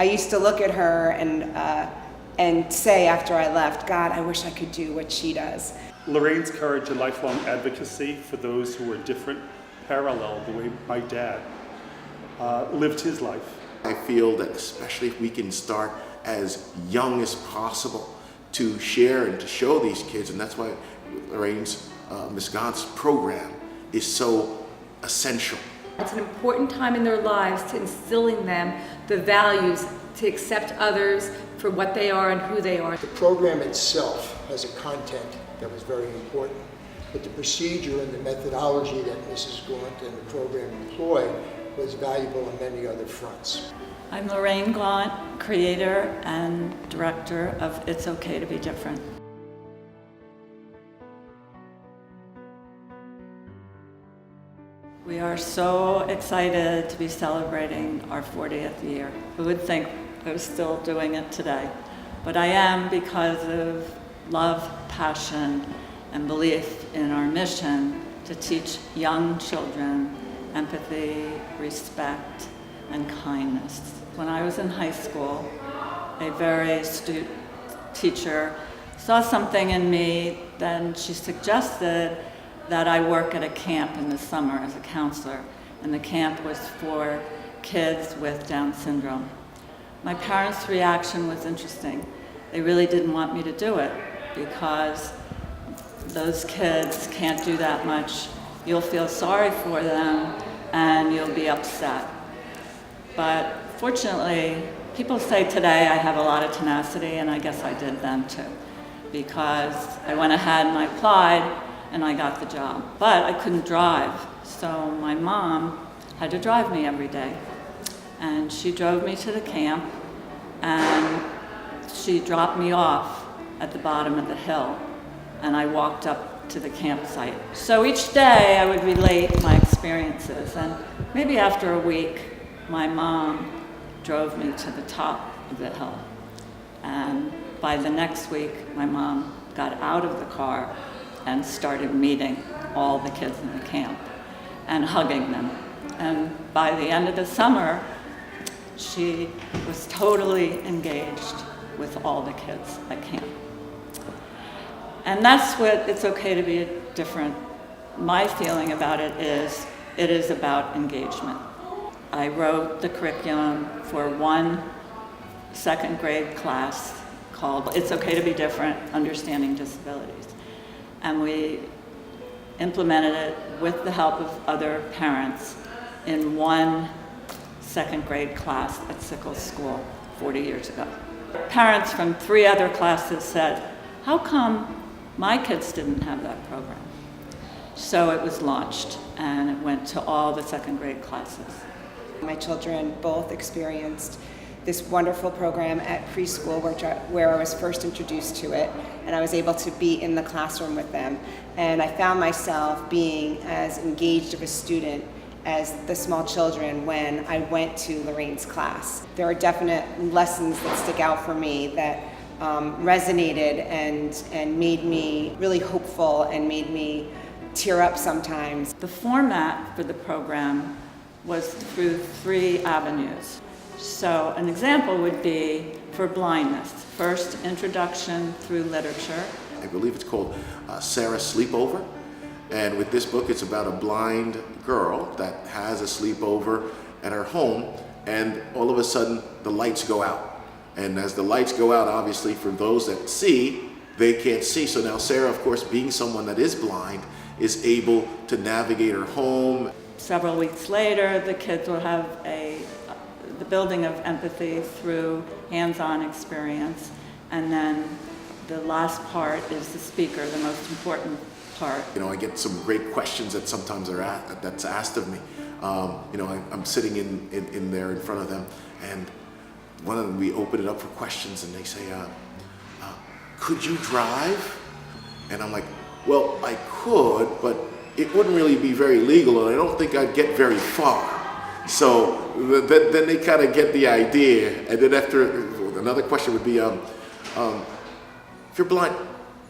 I used to look at her and say after I left, God, I wish I could do what she does. Laraine's courage and lifelong advocacy for those who are different parallel the way my dad lived his life. I feel that especially if we can start as young as possible to share and to show these kids, and that's why Laraine's, Ms. Gaunt's program is so essential. It's an important time in their lives to instill in them the values to accept others for what they are and who they are. The program itself has a content that was very important, but the procedure and the methodology that Mrs. Gaunt and the program employed was valuable on many other fronts. I'm Laraine Gaunt, creator and director of It's Okay to Be Different. We are so excited to be celebrating our 40th year. Who would think I was still doing it today? But I am because of love, passion, and belief in our mission to teach young children empathy, respect, and kindness. When I was in high school, a very astute teacher saw something in me, then she suggested that I work at a camp in the summer as a counselor, and the camp was for kids with Down syndrome. My parents' reaction was interesting. They really didn't want me to do it because those kids can't do that much. You'll feel sorry for them and you'll be upset. But fortunately, people say today I have a lot of tenacity, and I guess I did then too, because I went ahead and I applied and I got the job. But I couldn't drive, so my mom had to drive me every day. And she drove me to the camp, and she dropped me off at the bottom of the hill, and I walked up to the campsite. So each day I would relate my experiences, and maybe after a week, my mom drove me to the top of the hill. And by the next week, my mom got out of the car and started meeting all the kids in the camp and hugging them. And by the end of the summer, she was totally engaged with all the kids at camp. And that's what It's Okay to Be Different. My feeling about it is about engagement. I wrote the curriculum for one second grade class called It's Okay to Be Different, Understanding Disabilities. And we implemented it with the help of other parents in one second grade class at Sickles School 40 years ago. Parents from 3 other classes said, how come my kids didn't have that program? So it was launched, and it went to all the second grade classes. My children both experienced this wonderful program at preschool where I was first introduced to it, and I was able to be in the classroom with them. And I found myself being as engaged of a student as the small children when I went to Laraine's class. There are definite lessons that stick out for me that resonated and made me really hopeful and made me tear up sometimes. The format for the program was through 3 avenues. So an example would be for blindness. First, introduction through literature. I believe it's called Sarah's Sleepover. And with this book, it's about a blind girl that has a sleepover at her home, and all of a sudden the lights go out. And as the lights go out, obviously for those that see, they can't see. So now Sarah, of course, being someone that is blind, is able to navigate her home. Several weeks later, the kids will have the building of empathy through hands-on experience. And then the last part is the speaker, the most important part. You know, I get some great questions that sometimes that's asked of me. You know, I'm sitting in there in front of them, and one of them, we open it up for questions, and they say, could you drive? And I'm like, well, I could, but it wouldn't really be very legal, and I don't think I'd get very far. So then they kind of get the idea, and then after, another question would be, if you're blind,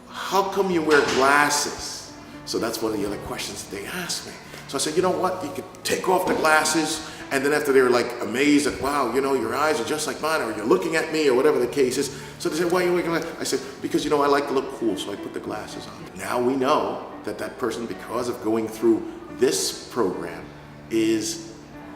how come you wear glasses? So that's one of the other questions that they asked me. So I said, you know what, you could take off the glasses And then after they were like amazed at, wow, you know, your eyes are just like mine, or you're looking at me, or whatever the case is. So they said, why are you wearing glasses? I said, because, you know, I like to look cool, so I put the glasses on. Now we know that that person, because of going through this program, is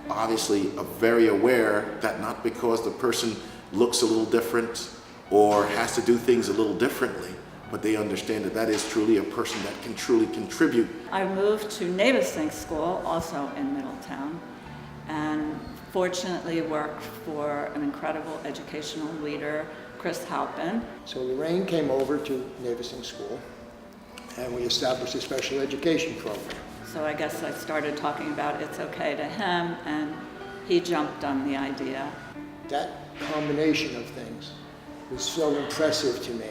obviously very aware that not because the person looks a little different or has to do things a little differently, but they understand that that is truly a person that can truly contribute. I moved to Navesink School, also in Middletown, and fortunately worked for an incredible educational leader, Chris Halpin. So Laraine came over to Navesink School, and we established a special education program. So I guess I started talking about It's Okay to him, and he jumped on the idea. That combination of things was so impressive to me,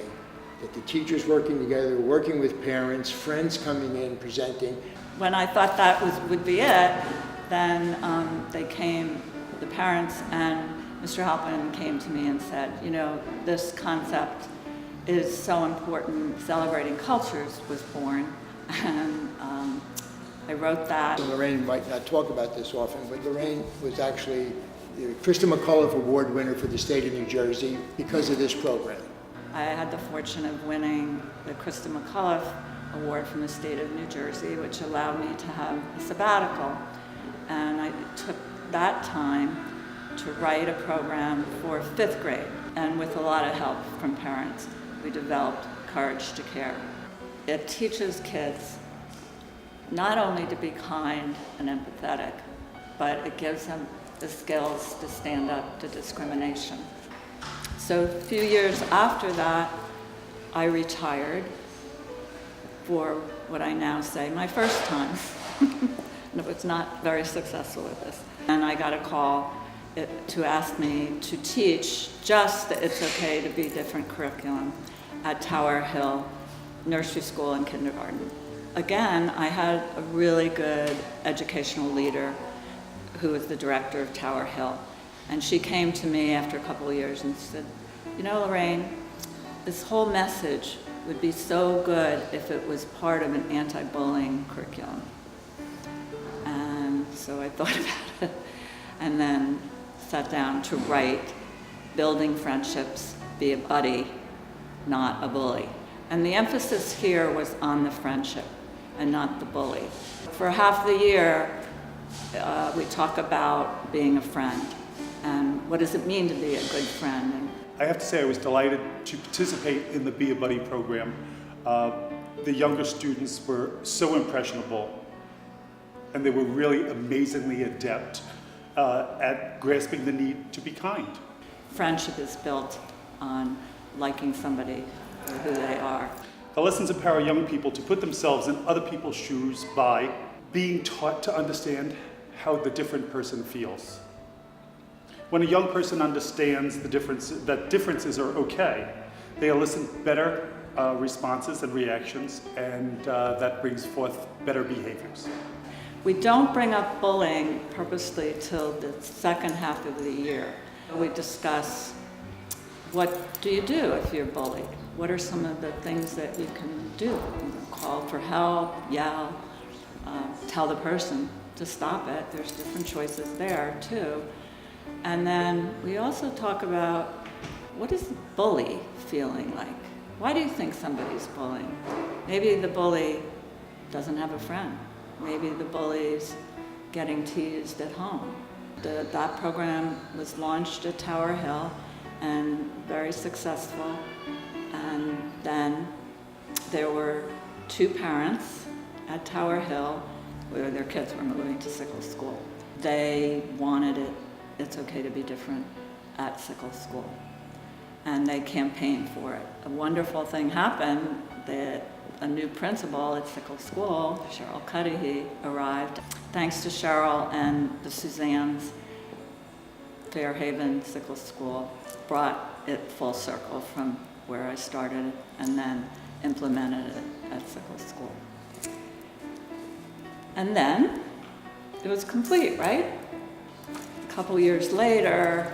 that the teachers working together, working with parents, friends coming in, presenting. When I thought that would be it, then the parents and Mr. Halpin came to me and said, you know, this concept is so important. Celebrating Cultures was born, and I wrote that. Laraine might not talk about this often, but Laraine was actually the Krista McAuliffe Award winner for the state of New Jersey because of this program. I had the fortune of winning the Krista McAuliffe Award from the state of New Jersey, which allowed me to have a sabbatical. And I took that time to write a program for 5th grade. And with a lot of help from parents, we developed Courage to Care. It teaches kids not only to be kind and empathetic, but it gives them the skills to stand up to discrimination. So a few years after that, I retired for what I now say my first time. I was not very successful with this. And I got a call to ask me to teach just the It's Okay to Be Different curriculum at Tower Hill Nursery School and Kindergarten. Again, I had a really good educational leader who was the director of Tower Hill. And she came to me after a couple of years and said, you know, Laraine, this whole message would be so good if it was part of an anti-bullying curriculum. And so I thought about it and then sat down to write Building Friendships, Be a Buddy, Not a Bully. And the emphasis here was on the friendship and not the bully. For half the year, we talk about being a friend and what does it mean to be a good friend. And I have to say I was delighted to participate in the Be a Buddy program. The younger students were so impressionable, and they were really amazingly adept at grasping the need to be kind. friendship is built on liking somebody for who they are. The lessons empower young people to put themselves in other people's shoes by being taught to understand how the different person feels. When a young person understands that differences are okay, they elicit better responses and reactions, and that brings forth better behaviors. We don't bring up bullying purposely till the second half of the year. We discuss, what do you do if you're bullied? What are some of the things that you can do? You know, call for help, yell, tell the person to stop it. There's different choices there too. And then we also talk about, what is the bully feeling like? Why do you think somebody's bullying? Maybe the bully doesn't have a friend. Maybe the bully's getting teased at home. That program was launched at Tower Hill and very successful. And then there were 2 parents at Tower Hill where their kids were moving to Sickle School. They wanted It's Okay to Be Different at Sickle School. And they campaigned for it. A wonderful thing happened that a new principal at Sickle School, Cheryl Cudahy, arrived. Thanks to Cheryl and the Suzanne's, Fairhaven Sickle School brought it full circle from where I started and then implemented it at Sickle School. And then it was complete, right? A couple years later,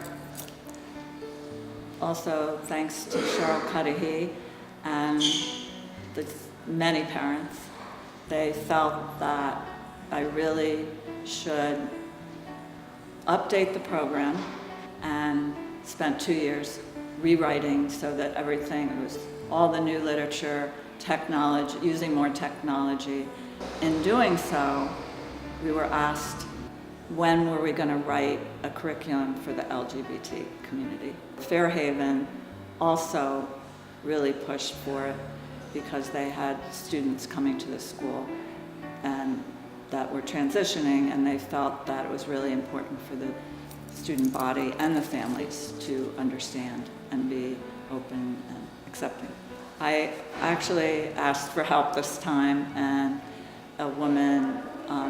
also thanks to Cheryl Cudahy and the many parents, they felt that I really should update the program and spent 2 years rewriting so that everything was all the new literature, technology, using more technology. In doing so, we were asked when were we going to write a curriculum for the LGBT community. Fairhaven also really pushed for it because they had students coming to the school and that were transitioning, and they felt that it was really important for the student body and the families to understand and be open and accepting. I actually asked for help this time, and a woman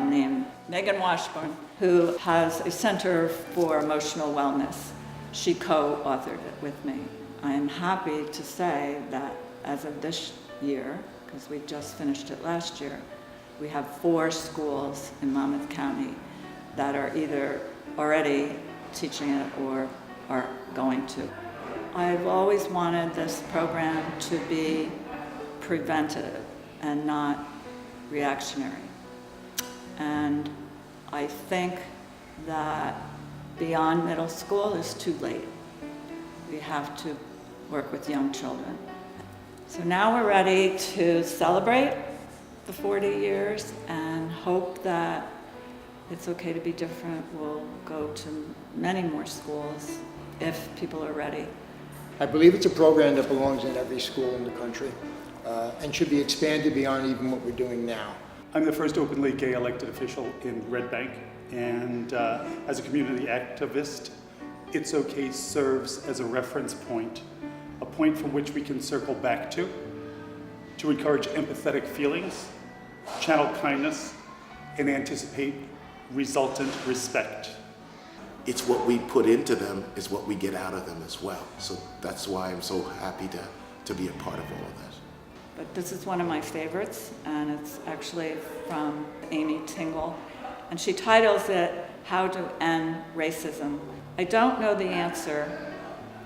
named Megan Washburn, who has a Center for Emotional Wellness, she co-authored it with me. I am happy to say that as of this year, because we just finished it last year, we have 4 schools in Monmouth County that are either already teaching it or are going to. I've always wanted this program to be preventative and not reactionary. And I think that beyond middle school is too late. We have to work with young children. So now we're ready to celebrate the 40 years and hope that it's okay to be different. We'll go to many more schools if people are ready. I believe it's a program that belongs in every school in the country and should be expanded beyond even what we're doing now. I'm the first openly gay elected official in Red Bank, and as a community activist, It's Okay serves as a reference point, a point from which we can circle back to encourage empathetic feelings, channel kindness, and anticipate resultant respect. It's what we put into them is what we get out of them as well. So that's why I'm so happy to be a part of all of that. But this is one of my favorites, and it's actually from Amy Tingle, and she titles it, How to End Racism. I don't know the answer.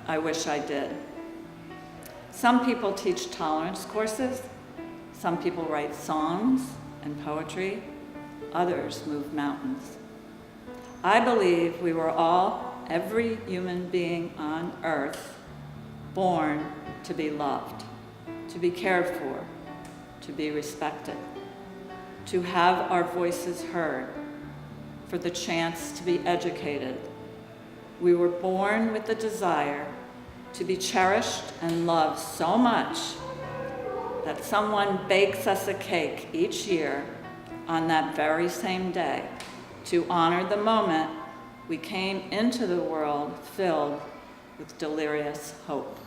I wish I did. Some people teach tolerance courses. Some people write songs and poetry. Others move mountains. I believe we were all, every human being on earth, born to be loved, to be cared for, to be respected, to have our voices heard, for the chance to be educated. We were born with the desire to be cherished and loved so much that someone bakes us a cake each year on that very same day to honor the moment we came into the world filled with delirious hope.